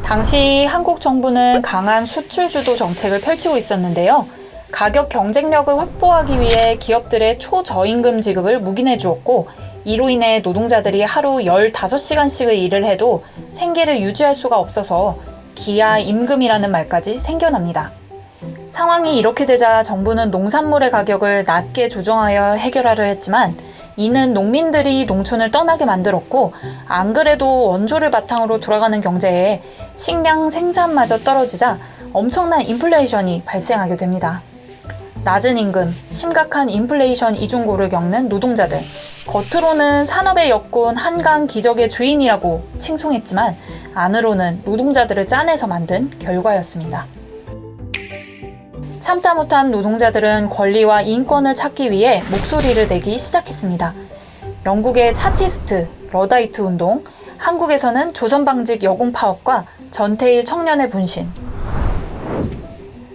당시 한국 정부는 강한 수출 주도 정책을 펼치고 있었는데요. 가격 경쟁력을 확보하기 위해 기업들의 초저임금 지급을 묵인해 주었고, 이로 인해 노동자들이 하루 15시간씩의 일을 해도 생계를 유지할 수가 없어서 기아 임금이라는 말까지 생겨납니다. 상황이 이렇게 되자 정부는 농산물의 가격을 낮게 조정하여 해결하려 했지만, 이는 농민들이 농촌을 떠나게 만들었고, 안 그래도 원조를 바탕으로 돌아가는 경제에 식량 생산마저 떨어지자 엄청난 인플레이션이 발생하게 됩니다. 낮은 임금, 심각한 인플레이션 이중고를 겪는 노동자들, 겉으로는 산업의 역군 한강 기적의 주인이라고 칭송했지만 안으로는 노동자들을 짜내서 만든 결과였습니다. 참다 못한 노동자들은 권리와 인권을 찾기 위해 목소리를 내기 시작했습니다. 영국의 차티스트, 러다이트 운동, 한국에서는 조선방직 여공 파업과 전태일 청년의 분신,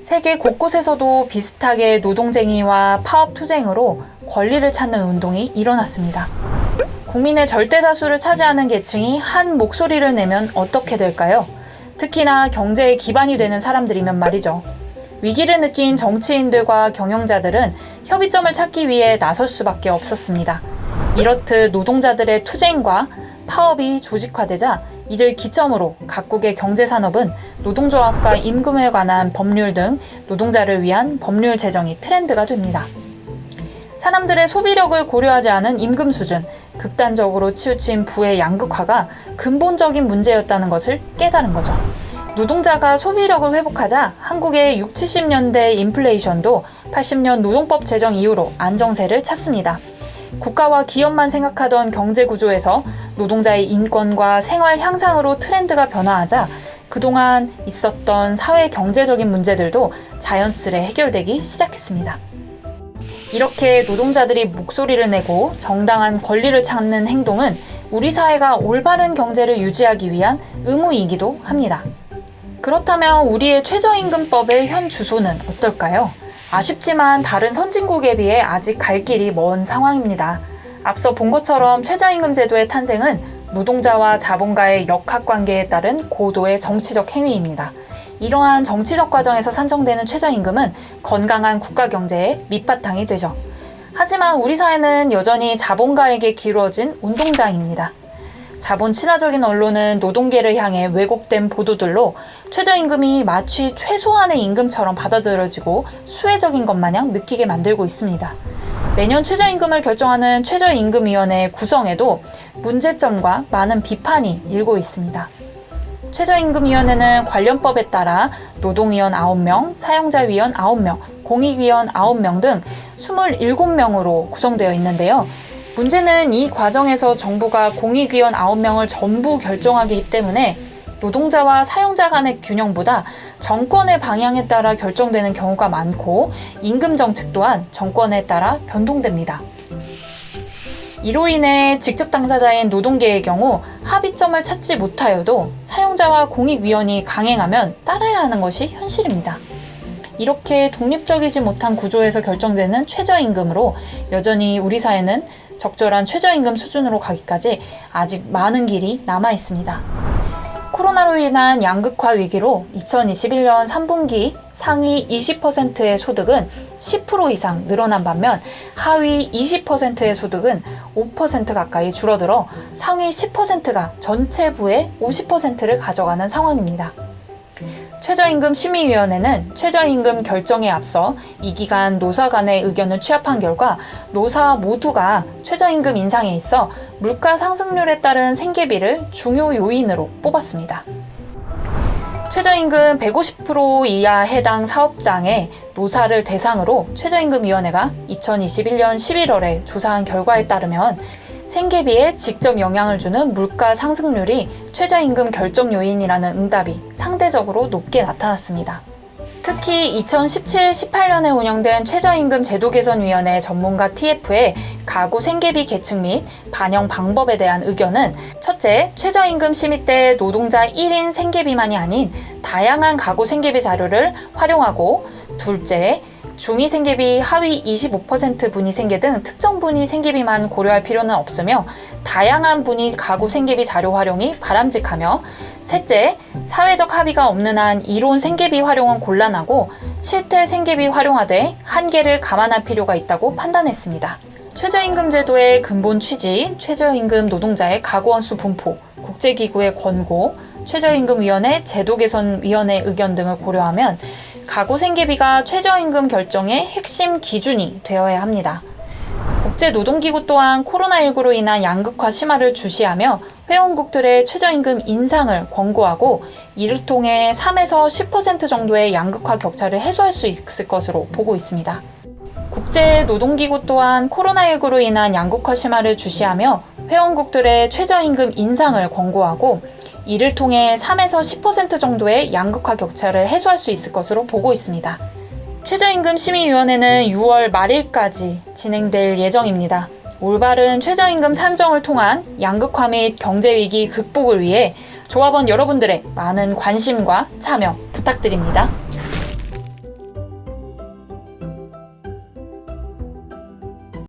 세계 곳곳에서도 비슷하게 노동쟁이와 파업 투쟁으로 권리를 찾는 운동이 일어났습니다. 국민의 절대 다수를 차지하는 계층이 한 목소리를 내면 어떻게 될까요? 특히나 경제의 기반이 되는 사람들이면 말이죠. 위기를 느낀 정치인들과 경영자들은 협의점을 찾기 위해 나설 수밖에 없었습니다. 이렇듯 노동자들의 투쟁과 파업이 조직화되자 이를 기점으로 각국의 경제산업은 노동조합과 임금에 관한 법률 등 노동자를 위한 법률 제정이 트렌드가 됩니다. 사람들의 소비력을 고려하지 않은 임금 수준, 극단적으로 치우친 부의 양극화가 근본적인 문제였다는 것을 깨달은 거죠. 노동자가 소비력을 회복하자 한국의 60, 70년대 인플레이션도 80년 노동법 제정 이후로 안정세를 찾습니다. 국가와 기업만 생각하던 경제 구조에서 노동자의 인권과 생활 향상으로 트렌드가 변화하자 그동안 있었던 사회 경제적인 문제들도 자연스레 해결되기 시작했습니다. 이렇게 노동자들이 목소리를 내고 정당한 권리를 찾는 행동은 우리 사회가 올바른 경제를 유지하기 위한 의무이기도 합니다. 그렇다면 우리의 최저임금법의 현 주소는 어떨까요? 아쉽지만 다른 선진국에 비해 아직 갈 길이 먼 상황입니다. 앞서 본 것처럼 최저임금 제도의 탄생은 노동자와 자본가의 역학관계에 따른 고도의 정치적 행위입니다. 이러한 정치적 과정에서 산정되는 최저임금은 건강한 국가 경제의 밑바탕이 되죠. 하지만 우리 사회는 여전히 자본가에게 기울어진 운동장입니다. 자본 친화적인 언론은 노동계를 향해 왜곡된 보도들로 최저임금이 마치 최소한의 임금처럼 받아들여지고 수혜적인 것 마냥 느끼게 만들고 있습니다. 매년 최저임금을 결정하는 최저임금위원회 구성에도 문제점과 많은 비판이 일고 있습니다. 최저임금위원회는 관련법에 따라 노동위원 9명, 사용자위원 9명, 공익위원 9명 등 27명으로 구성되어 있는데요. 문제는 이 과정에서 정부가 공익위원 9명을 전부 결정하기 때문에 노동자와 사용자 간의 균형보다 정권의 방향에 따라 결정되는 경우가 많고 임금 정책 또한 정권에 따라 변동됩니다. 이로 인해 직접 당사자인 노동계의 경우 합의점을 찾지 못하여도 사용자와 공익위원이 강행하면 따라야 하는 것이 현실입니다. 이렇게 독립적이지 못한 구조에서 결정되는 최저임금으로 여전히 우리 사회는 적절한 최저임금 수준으로 가기까지 아직 많은 길이 남아 있습니다. 코로나로 인한 양극화 위기로 2021년 3분기 상위 20%의 소득은 10% 이상 늘어난 반면 하위 20%의 소득은 5% 가까이 줄어들어 상위 10%가 전체 부의 50%를 가져가는 상황입니다. 최저임금 심의위원회는 최저임금 결정에 앞서 이 기간 노사 간의 의견을 취합한 결과 노사 모두가 최저임금 인상에 있어 물가 상승률에 따른 생계비를 중요 요인으로 뽑았습니다. 최저임금 150% 이하 해당 사업장의 노사를 대상으로 최저임금위원회가 2021년 11월에 조사한 결과에 따르면 생계비에 직접 영향을 주는 물가 상승률이 최저임금 결정 요인이라는 응답이 상대적으로 높게 나타났습니다. 특히 2017-18년에 운영된 최저임금 제도개선위원회 전문가 TF의 가구 생계비 계층 및 반영 방법에 대한 의견은 첫째, 최저임금 심의 때 노동자 1인 생계비만이 아닌 다양한 가구 생계비 자료를 활용하고 둘째, 중위 생계비, 하위 25% 분위 생계 등 특정 분위 생계비만 고려할 필요는 없으며 다양한 분위 가구 생계비 자료 활용이 바람직하며, 셋째, 사회적 합의가 없는 한 이론 생계비 활용은 곤란하고 실태 생계비 활용하되 한계를 감안할 필요가 있다고 판단했습니다. 최저임금 제도의 근본 취지, 최저임금 노동자의 가구원수 분포, 국제기구의 권고, 최저임금위원회 제도개선위원회 의견 등을 고려하면 가구 생계비가 최저임금 결정의 핵심 기준이 되어야 합니다. 국제노동기구 또한 코로나19로 인한 양극화 심화를 주시하며 회원국들의 최저임금 인상을 권고하고 이를 통해 3에서 10% 정도의 양극화 격차를 해소할 수 있을 것으로 보고 있습니다. 국제노동기구 또한 코로나19로 인한 양극화 심화를 주시하며 회원국들의 최저임금 인상을 권고하고 이를 통해 3에서 10% 정도의 양극화 격차를 해소할 수 있을 것으로 보고 있습니다. 최저임금 심의위원회는 6월 말일까지 진행될 예정입니다. 올바른 최저임금 산정을 통한 양극화 및 경제위기 극복을 위해 조합원 여러분들의 많은 관심과 참여 부탁드립니다.